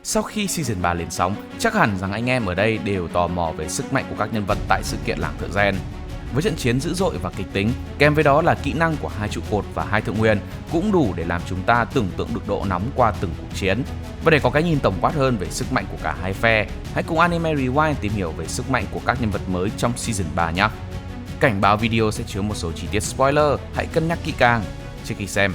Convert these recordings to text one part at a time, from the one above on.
Sau khi Season 3 lên sóng, chắc hẳn rằng anh em ở đây đều tò mò về sức mạnh của các nhân vật tại sự kiện làng thợ rèn. Với trận chiến dữ dội và kịch tính, kèm với đó là kỹ năng của hai trụ cột và hai thượng nguyên cũng đủ để làm chúng ta tưởng tượng được độ nóng qua từng cuộc chiến. Và để có cái nhìn tổng quát hơn về sức mạnh của cả hai phe, hãy cùng Anime Rewind tìm hiểu về sức mạnh của các nhân vật mới trong Season 3 nhé. Cảnh báo video sẽ chứa một số chi tiết spoiler, hãy cân nhắc kỹ càng trước khi xem.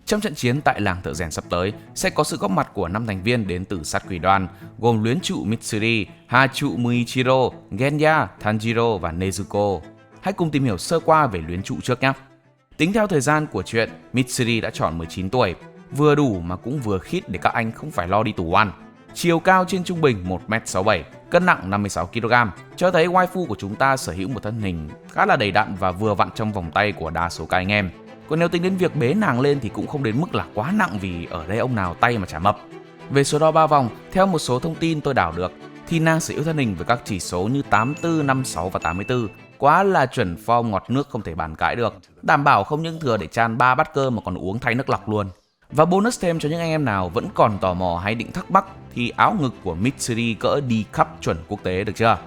Trong trận chiến tại làng thợ rèn sắp tới, sẽ có sự góp mặt của 5 thành viên đến từ sát quỷ đoàn, gồm luyến trụ Mitsuri, hà trụ Muichiro, Genya, Tanjiro và Nezuko. Hãy cùng tìm hiểu sơ qua về luyến trụ trước nhé. Tính theo thời gian của chuyện, Mitsuri đã tròn 19 tuổi, vừa đủ mà cũng vừa khít để các anh không phải lo đi tù oan. Chiều cao trên trung bình 1m67, cân nặng 56kg, cho thấy waifu của chúng ta sở hữu một thân hình khá là đầy đặn và vừa vặn trong vòng tay của đa số các anh em. Còn nếu tính đến việc bế nàng lên thì cũng không đến mức là quá nặng vì ở đây ông nào tay mà chả mập. Về số đo 3 vòng, theo một số thông tin tôi đảo được, thì nàng sở hữu thân hình với các chỉ số như 84, 56 và 84. Quá là chuẩn form ngọt nước không thể bàn cãi được. Đảm bảo không những thừa để chan 3 bát cơm mà còn uống thay nước lọc luôn. Và bonus thêm cho những anh em nào vẫn còn tò mò hay định thắc mắc thì áo ngực của Mitsuri cỡ đi khắp chuẩn quốc tế được chưa?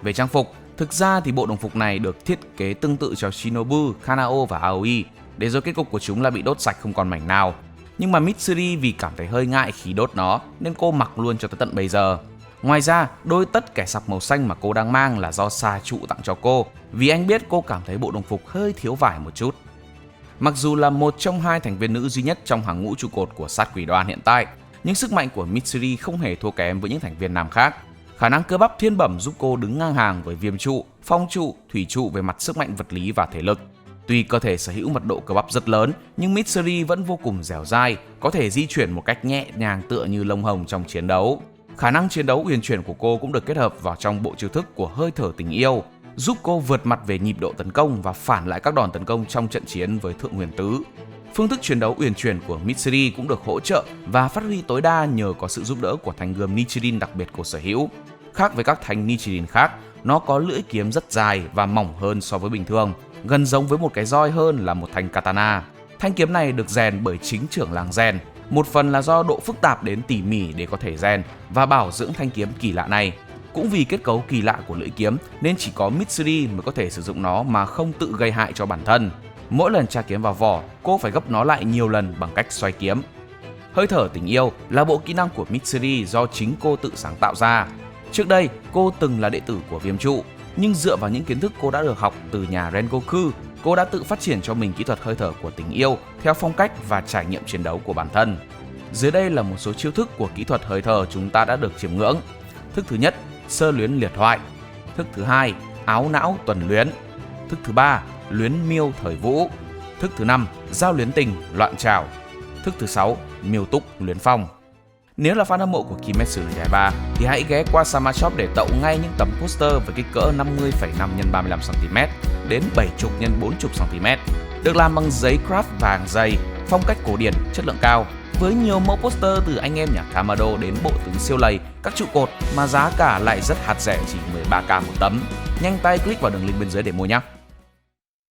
Về trang phục, thực ra thì bộ đồng phục này được thiết kế tương tự cho Shinobu, Kanao và Aoi, để rồi kết cục của chúng là bị đốt sạch không còn mảnh nào. Nhưng mà Mitsuri vì cảm thấy hơi ngại khi đốt nó nên cô mặc luôn cho tới tận bây giờ. Ngoài ra, đôi tất kẻ sọc màu xanh mà cô đang mang là do Sa trụ tặng cho cô, vì anh biết cô cảm thấy bộ đồng phục hơi thiếu vải một chút. Mặc dù là một trong hai thành viên nữ duy nhất trong hàng ngũ trụ cột của sát quỷ đoàn hiện tại, nhưng sức mạnh của Mitsuri không hề thua kém với những thành viên nam khác. Khả năng cơ bắp thiên bẩm giúp cô đứng ngang hàng với viêm trụ, phong trụ, thủy trụ về mặt sức mạnh vật lý và thể lực. Tuy cơ thể sở hữu mật độ cơ bắp rất lớn, nhưng Mitsuri vẫn vô cùng dẻo dai, có thể di chuyển một cách nhẹ nhàng tựa như lông hồng trong chiến đấu. Khả năng chiến đấu uyển chuyển của cô cũng được kết hợp vào trong bộ chiêu thức của hơi thở tình yêu, giúp cô vượt mặt về nhịp độ tấn công và phản lại các đòn tấn công trong trận chiến với Thượng Huyền Tứ. Phương thức chiến đấu uyển chuyển của Mitsuri cũng được hỗ trợ và phát huy tối đa nhờ có sự giúp đỡ của thanh gươm Nichirin đặc biệt cô sở hữu. Khác với các thanh Nichirin khác, nó có lưỡi kiếm rất dài và mỏng hơn so với bình thường, gần giống với một cái roi hơn là một thanh katana. Thanh kiếm này được rèn bởi chính trưởng làng rèn, một phần là do độ phức tạp đến tỉ mỉ để có thể rèn và bảo dưỡng thanh kiếm kỳ lạ này. Cũng vì kết cấu kỳ lạ của lưỡi kiếm nên chỉ có Mitsuri mới có thể sử dụng nó mà không tự gây hại cho bản thân. Mỗi lần tra kiếm vào vỏ, cô phải gấp nó lại nhiều lần bằng cách xoay kiếm. Hơi thở tình yêu là bộ kỹ năng của Mitsuri do chính cô tự sáng tạo ra. Trước đây, cô từng là đệ tử của Viêm Trụ, nhưng dựa vào những kiến thức cô đã được học từ nhà Rengoku, cô đã tự phát triển cho mình kỹ thuật hơi thở của tình yêu theo phong cách và trải nghiệm chiến đấu của bản thân. Dưới đây là một số chiêu thức của kỹ thuật hơi thở chúng ta đã được chiêm ngưỡng. Thức thứ nhất, sơ luyến liệt thoại. Thức thứ hai, áo não tuần luyến. Thức thứ ba, luyến miêu thời vũ. Thức thứ năm, giao luyến tình loạn trảo. Thức thứ sáu, miêu túc luyến phong. Nếu là fan hâm mộ của Kimetsu no Yaiba thì hãy ghé qua Sama Shop để tậu ngay những tấm poster với kích cỡ 50,5 x 35cm đến 70 x 40cm, được làm bằng giấy craft vàng dày, phong cách cổ điển, chất lượng cao, với nhiều mẫu poster từ anh em nhà Kamado đến bộ tướng siêu lầy, các trụ cột mà giá cả lại rất hạt rẻ, chỉ 13k một tấm. Nhanh tay click vào đường link bên dưới để mua nhé.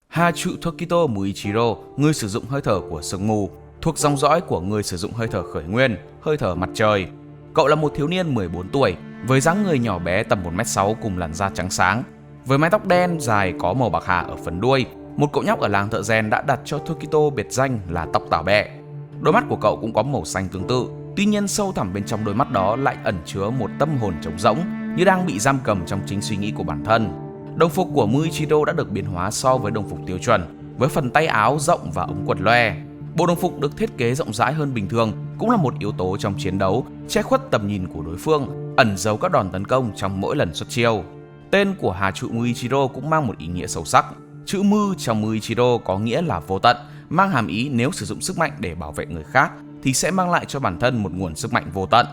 Hà trụ Tokito Muichiro, người sử dụng hơi thở của sương mù, thuộc dòng dõi của người sử dụng hơi thở khởi nguyên, hơi thở mặt trời. Cậu là một thiếu niên 14 tuổi, với dáng người nhỏ bé tầm 1m6 cùng làn da trắng sáng. Với mái tóc đen dài có màu bạc hà ở phần đuôi, một cậu nhóc ở làng thợ rèn đã đặt cho Tokito biệt danh là tóc tảo bẹ. Đôi mắt của cậu cũng có màu xanh tương tự, tuy nhiên sâu thẳm bên trong đôi mắt đó lại ẩn chứa một tâm hồn trống rỗng, như đang bị giam cầm trong chính suy nghĩ của bản thân. Đồng phục của Muichiro đã được biến hóa so với đồng phục tiêu chuẩn, với phần tay áo rộng và ống quần loe. Bộ đồng phục được thiết kế rộng rãi hơn bình thường cũng là một yếu tố trong chiến đấu, che khuất tầm nhìn của đối phương, ẩn giấu các đòn tấn công trong mỗi lần xuất chiêu. Tên của hà trụ Muichiro cũng mang một ý nghĩa sâu sắc. Chữ Mu trong Muichiro có nghĩa là vô tận, mang hàm ý nếu sử dụng sức mạnh để bảo vệ người khác thì sẽ mang lại cho bản thân một nguồn sức mạnh vô tận.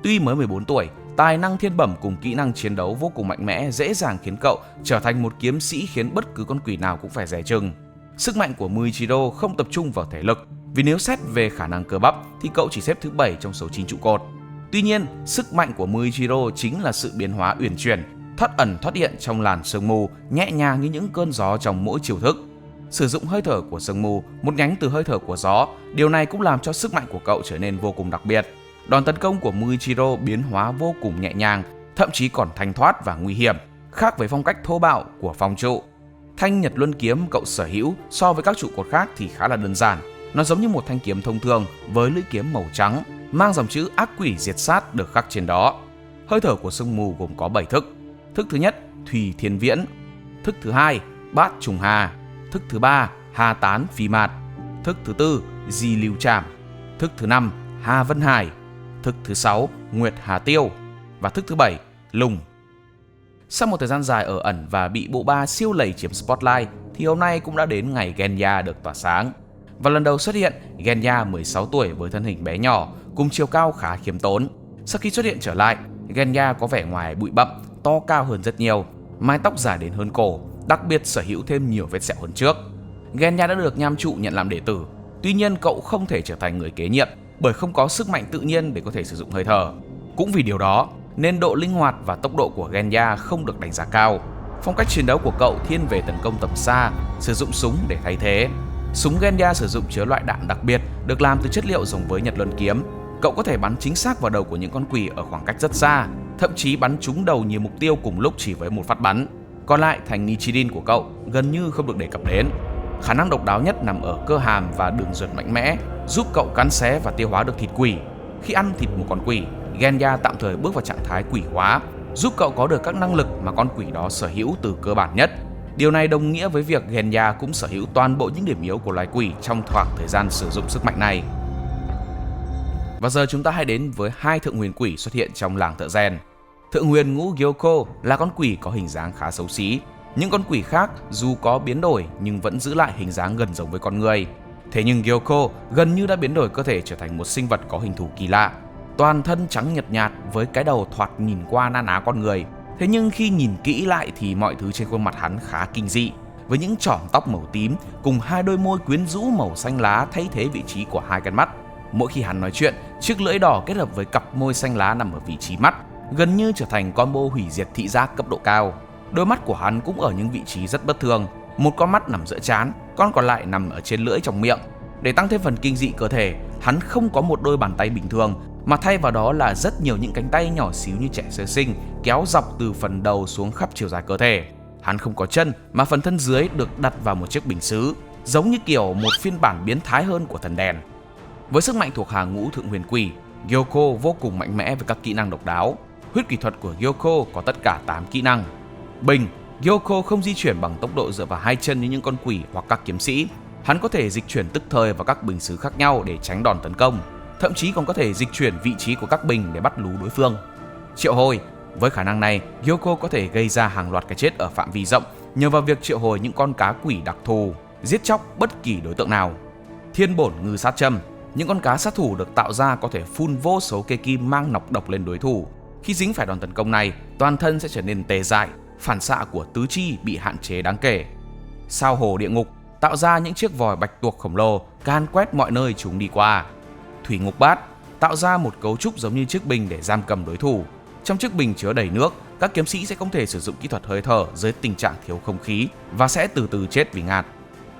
Tuy mới 14 tuổi, tài năng thiên bẩm cùng kỹ năng chiến đấu vô cùng mạnh mẽ dễ dàng khiến cậu trở thành một kiếm sĩ khiến bất cứ con quỷ nào cũng phải dè chừng. Sức mạnh của Muichiro không tập trung vào thể lực, vì nếu xét về khả năng cơ bắp thì cậu chỉ xếp thứ 7 trong số 9 trụ cột. Tuy nhiên, sức mạnh của Muichiro chính là sự biến hóa uyển chuyển, thoát ẩn thoát hiện trong làn sương mù, nhẹ nhàng như những cơn gió trong mỗi chiêu thức. Sử dụng hơi thở của sương mù, một nhánh từ hơi thở của gió, điều này cũng làm cho sức mạnh của cậu trở nên vô cùng đặc biệt. Đòn tấn công của Muichiro biến hóa vô cùng nhẹ nhàng, thậm chí còn thanh thoát và nguy hiểm, khác với phong cách thô bạo của phong trụ. Thanh Nhật Luân kiếm cậu sở hữu so với các trụ cột khác thì khá là đơn giản. Nó giống như một thanh kiếm thông thường với lưỡi kiếm màu trắng, mang dòng chữ ác quỷ diệt sát được khắc trên đó. Hơi thở của sương mù gồm có 7 thức. Thức thứ nhất, Thủy Thiên Viễn. Thức thứ hai, Bát Trùng Hà. Thức thứ ba, Hà Tán Phi Mạt. Thức thứ tư, Di Lưu Trảm. Thức thứ năm, Hà Vân Hải. Thức thứ sáu, Nguyệt Hà Tiêu. Và thức thứ bảy, Lùng. Sau một thời gian dài ở ẩn và bị bộ ba siêu lầy chiếm spotlight thì hôm nay cũng đã đến ngày Genya được tỏa sáng. Và lần đầu xuất hiện, Genya 16 tuổi với thân hình bé nhỏ, cùng chiều cao khá khiêm tốn. Sau khi xuất hiện trở lại, Genya có vẻ ngoài bụi bặm, to cao hơn rất nhiều, mái tóc dài đến hơn cổ, đặc biệt sở hữu thêm nhiều vết sẹo hơn trước. Genya đã được Nham Trụ nhận làm đệ tử, tuy nhiên cậu không thể trở thành người kế nhiệm bởi không có sức mạnh tự nhiên để có thể sử dụng hơi thở. Cũng vì điều đó nên độ linh hoạt và tốc độ của Genya không được đánh giá cao. Phong cách chiến đấu của cậu thiên về tấn công tầm xa, sử dụng súng để thay thế. Súng Genya sử dụng chứa loại đạn đặc biệt được làm từ chất liệu giống với Nhật Luân kiếm. Cậu có thể bắn chính xác vào đầu của những con quỷ ở khoảng cách rất xa, thậm chí bắn trúng đầu nhiều mục tiêu cùng lúc chỉ với một phát bắn. Còn lại, thành Nichirin của cậu gần như không được đề cập đến. Khả năng độc đáo nhất nằm ở cơ hàm và đường ruột mạnh mẽ, giúp cậu cắn xé và tiêu hóa được thịt quỷ. Khi ăn thịt một con quỷ, Genya tạm thời bước vào trạng thái quỷ hóa, giúp cậu có được các năng lực mà con quỷ đó sở hữu từ cơ bản nhất. Điều này đồng nghĩa với việc Genya cũng sở hữu toàn bộ những điểm yếu của loài quỷ trong khoảng thời gian sử dụng sức mạnh này. Và giờ chúng ta hãy đến với hai thượng huyền quỷ xuất hiện trong làng thợ rèn. Thượng huyền ngũ Gyoko là con quỷ có hình dáng khá xấu xí. Những con quỷ khác dù có biến đổi nhưng vẫn giữ lại hình dáng gần giống với con người. Thế nhưng Gyoko gần như đã biến đổi cơ thể trở thành một sinh vật có hình thù kỳ lạ. Toàn thân trắng nhợt nhạt với cái đầu thoạt nhìn qua na ná con người. Thế nhưng khi nhìn kỹ lại thì mọi thứ trên khuôn mặt hắn khá kinh dị, với những chỏm tóc màu tím cùng hai đôi môi quyến rũ màu xanh lá thay thế vị trí của hai con mắt. Mỗi khi hắn nói chuyện, chiếc lưỡi đỏ kết hợp với cặp môi xanh lá nằm ở vị trí mắt, gần như trở thành combo hủy diệt thị giác cấp độ cao. Đôi mắt của hắn cũng ở những vị trí rất bất thường, một con mắt nằm giữa trán, con còn lại nằm ở trên lưỡi trong miệng. Để tăng thêm phần kinh dị cơ thể, hắn không có một đôi bàn tay bình thường, mà thay vào đó là rất nhiều những cánh tay nhỏ xíu như trẻ sơ sinh, kéo dọc từ phần đầu xuống khắp chiều dài cơ thể. Hắn không có chân, mà phần thân dưới được đặt vào một chiếc bình sứ, giống như kiểu một phiên bản biến thái hơn của thần đèn. Với sức mạnh thuộc hàng ngũ thượng huyền quỷ, Gyoko vô cùng mạnh mẽ với các kỹ năng độc đáo. Huyết kỹ thuật của Gyoko có tất cả 8 kỹ năng. Bình, Gyoko không di chuyển bằng tốc độ dựa vào hai chân như những con quỷ hoặc các kiếm sĩ. Hắn có thể dịch chuyển tức thời vào các bình sứ khác nhau để tránh đòn tấn công, thậm chí còn có thể dịch chuyển vị trí của các bình để bắt lú đối phương. Triệu hồi, với khả năng này, Gyoko có thể gây ra hàng loạt cái chết ở phạm vi rộng nhờ vào việc triệu hồi những con cá quỷ đặc thù, giết chóc bất kỳ đối tượng nào. Thiên bổn ngư sát châm, những con cá sát thủ được tạo ra có thể phun vô số cây kim mang nọc độc lên đối thủ. Khi dính phải đòn tấn công này, toàn thân sẽ trở nên tê dại, phản xạ của tứ chi bị hạn chế đáng kể. Sao hồ địa ngục, tạo ra những chiếc vòi bạch tuộc khổng lồ can quét mọi nơi chúng đi qua. Thủy ngục bát, tạo ra một cấu trúc giống như chiếc bình để giam cầm đối thủ. Trong chiếc bình chứa đầy nước, các kiếm sĩ sẽ không thể sử dụng kỹ thuật hơi thở dưới tình trạng thiếu không khí và sẽ từ từ chết vì ngạt.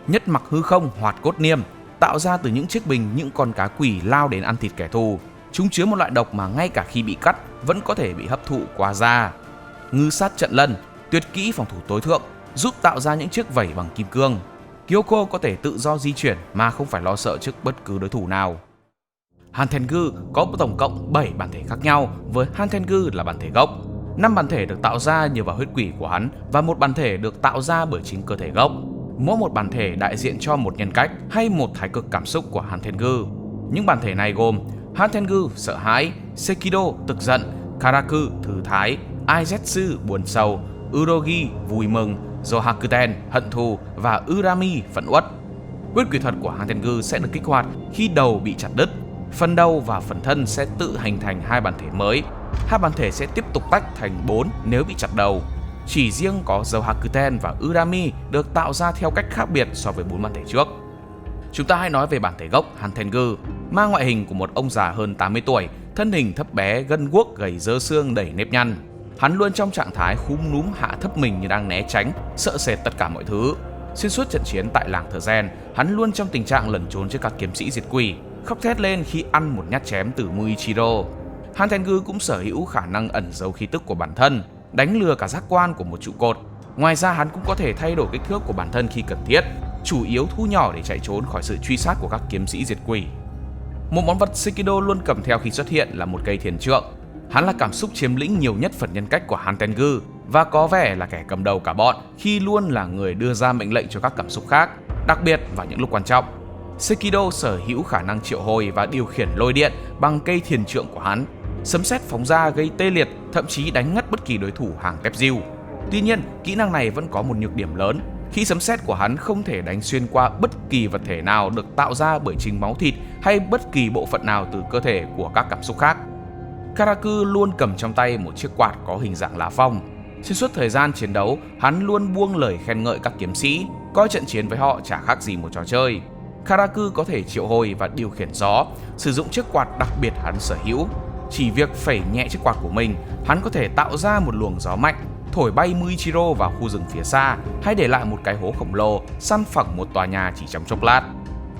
Nhất mặc hư không hoạt cốt niêm, tạo ra từ những chiếc bình những con cá quỷ lao đến ăn thịt kẻ thù. Chúng chứa một loại độc mà ngay cả khi bị cắt vẫn có thể bị hấp thụ qua da. Ngư sát trận lân, tuyệt kỹ phòng thủ tối thượng, giúp tạo ra những chiếc vảy bằng kim cương. Gyoko có thể tự do di chuyển mà không phải lo sợ trước bất cứ đối thủ nào. Hantengu có tổng cộng 7 bản thể khác nhau, với Hantengu là bản thể gốc. 5 bản thể được tạo ra nhờ vào huyết quỷ của hắn và một bản thể được tạo ra bởi chính cơ thể gốc. Mỗi một bản thể đại diện cho một nhân cách hay một thái cực cảm xúc của Hantengu. Những bản thể này gồm Hantengu sợ hãi, Sekido tức giận, Karaku thư thái, Aizetsu buồn sầu, Urogi vui mừng, Zohakuten hận thù và Urami phẫn uất. Huyết quỷ thuật của Hantengu sẽ được kích hoạt khi đầu bị chặt đứt. Phần đầu và phần thân sẽ tự hình thành hai bản thể mới. Hai bản thể sẽ tiếp tục tách thành 4 nếu bị chặt đầu. Chỉ riêng có Zohakuten và Urami được tạo ra theo cách khác biệt so với 4 bản thể trước. Chúng ta hãy nói về bản thể gốc Hantengu, mang ngoại hình của một ông già hơn 80 tuổi, thân hình thấp bé, gân guốc, gầy dơ xương đầy nếp nhăn. Hắn luôn trong trạng thái khúm núm hạ thấp mình như đang né tránh, sợ sệt tất cả mọi thứ. Xuyên suốt trận chiến tại làng thợ rèn, hắn luôn trong tình trạng lẩn trốn trước các kiếm sĩ diệt quỷ, khóc thét lên khi ăn một nhát chém từ Muichiro. Han Tengu cũng sở hữu khả năng ẩn giấu khí tức của bản thân, đánh lừa cả giác quan của một trụ cột. Ngoài ra hắn cũng có thể thay đổi kích thước của bản thân khi cần thiết, chủ yếu thu nhỏ để chạy trốn khỏi sự truy sát của các kiếm sĩ diệt quỷ. Một món vật Sekido luôn cầm theo khi xuất hiện là một cây thiền trượng. Hắn là cảm xúc chiếm lĩnh nhiều nhất phần nhân cách của Han Tengu và có vẻ là kẻ cầm đầu cả bọn khi luôn là người đưa ra mệnh lệnh cho các cảm xúc khác, đặc biệt vào những lúc quan trọng. Sekido sở hữu khả năng triệu hồi và điều khiển lôi điện bằng cây thiền trượng của hắn. Sấm sét phóng ra gây tê liệt, thậm chí đánh ngất bất kỳ đối thủ hàng tép diêu. Tuy nhiên, kỹ năng này vẫn có một nhược điểm lớn, khi sấm sét của hắn không thể đánh xuyên qua bất kỳ vật thể nào được tạo ra bởi chính máu thịt hay bất kỳ bộ phận nào từ cơ thể của các cảm xúc khác. Karaku luôn cầm trong tay một chiếc quạt có hình dạng lá phong. Xuyên suốt thời gian chiến đấu, hắn luôn buông lời khen ngợi các kiếm sĩ, coi trận chiến với họ chả khác gì một trò chơi. Karaku có thể triệu hồi và điều khiển gió, sử dụng chiếc quạt đặc biệt hắn sở hữu. Chỉ việc phẩy nhẹ chiếc quạt của mình, hắn có thể tạo ra một luồng gió mạnh, thổi bay Muichiro vào khu rừng phía xa, hay để lại một cái hố khổng lồ, săn phẳng một tòa nhà chỉ trong chốc lát.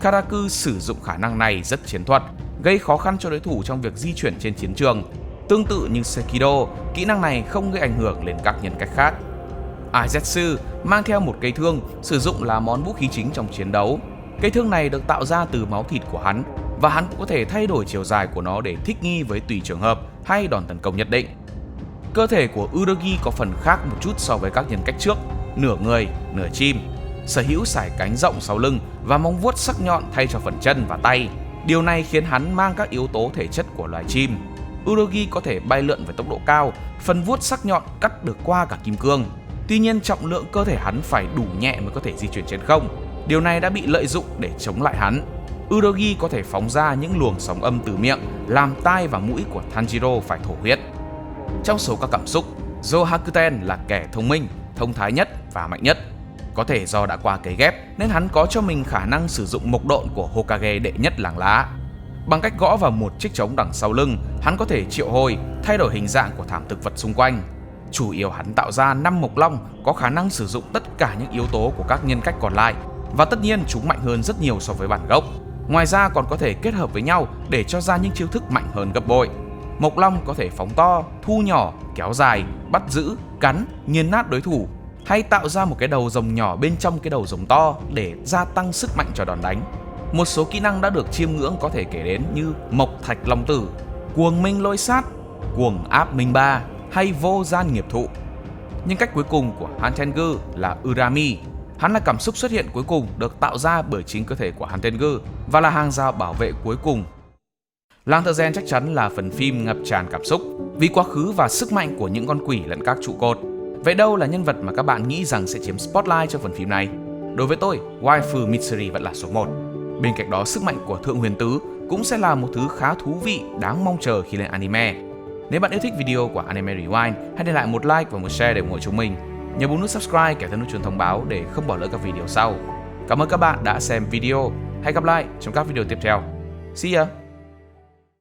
Karaku sử dụng khả năng này rất chiến thuật, gây khó khăn cho đối thủ trong việc di chuyển trên chiến trường. Tương tự như Sekido, kỹ năng này không gây ảnh hưởng lên các nhân cách khác. Aizetsu mang theo một cây thương, sử dụng là món vũ khí chính trong chiến đấu. Cây thương này được tạo ra từ máu thịt của hắn, và hắn cũng có thể thay đổi chiều dài của nó để thích nghi với tùy trường hợp hay đòn tấn công nhất định. Cơ thể của Urogi có phần khác một chút so với các nhân cách trước, nửa người, nửa chim, sở hữu sải cánh rộng sau lưng và móng vuốt sắc nhọn thay cho phần chân và tay. Điều này khiến hắn mang các yếu tố thể chất của loài chim. Urogi có thể bay lượn với tốc độ cao, phần vuốt sắc nhọn cắt được qua cả kim cương. Tuy nhiên, trọng lượng cơ thể hắn phải đủ nhẹ mới có thể di chuyển trên không. Điều này đã bị lợi dụng để chống lại hắn. Urogi có thể phóng ra những luồng sóng âm từ miệng, làm tai và mũi của Tanjiro phải thổ huyết. Trong số các cảm xúc, Zohakuten là kẻ thông minh, thông thái nhất và mạnh nhất. Có thể do đã qua cấy ghép nên hắn có cho mình khả năng sử dụng mộc độn của Hokage đệ nhất làng lá. Bằng cách gõ vào một chiếc trống đằng sau lưng, hắn có thể triệu hồi, thay đổi hình dạng của thảm thực vật xung quanh. Chủ yếu hắn tạo ra 5 mộc long có khả năng sử dụng tất cả những yếu tố của các nhân cách còn lại, và tất nhiên chúng mạnh hơn rất nhiều so với bản gốc. Ngoài ra còn có thể kết hợp với nhau để cho ra những chiêu thức mạnh hơn gấp bội. Mộc long có thể phóng to, thu nhỏ, kéo dài, bắt giữ, cắn, nghiền nát đối thủ, hay tạo ra một cái đầu rồng nhỏ bên trong cái đầu rồng to để gia tăng sức mạnh cho đòn đánh. Một số kỹ năng đã được chiêm ngưỡng có thể kể đến như Mộc Thạch Long Tử, Cuồng Minh Lôi Sát, Cuồng Áp Minh Ba hay Vô Gian Nghiệp Thụ. Nhưng cách cuối cùng của Han Tengu là Urami. Hắn là cảm xúc xuất hiện cuối cùng được tạo ra bởi chính cơ thể của Han Tengu và là hàng rào bảo vệ cuối cùng. Làng Thợ Rèn chắc chắn là phần phim ngập tràn cảm xúc vì quá khứ và sức mạnh của những con quỷ lẫn các trụ cột. Vậy đâu là nhân vật mà các bạn nghĩ rằng sẽ chiếm spotlight cho phần phim này? Đối với tôi, waifu Mitsuri vẫn là số 1. Bên cạnh đó, sức mạnh của Thượng Huyền Tứ cũng sẽ là một thứ khá thú vị, đáng mong chờ khi lên anime. Nếu bạn yêu thích video của Anime Rewind, hãy để lại một like và một share để ủng hộ chúng mình. Nhớ bấm nút subscribe kèm theo nút chuông thông báo để không bỏ lỡ các video sau. Cảm ơn các bạn đã xem video. Hẹn gặp lại trong các video tiếp theo. See ya!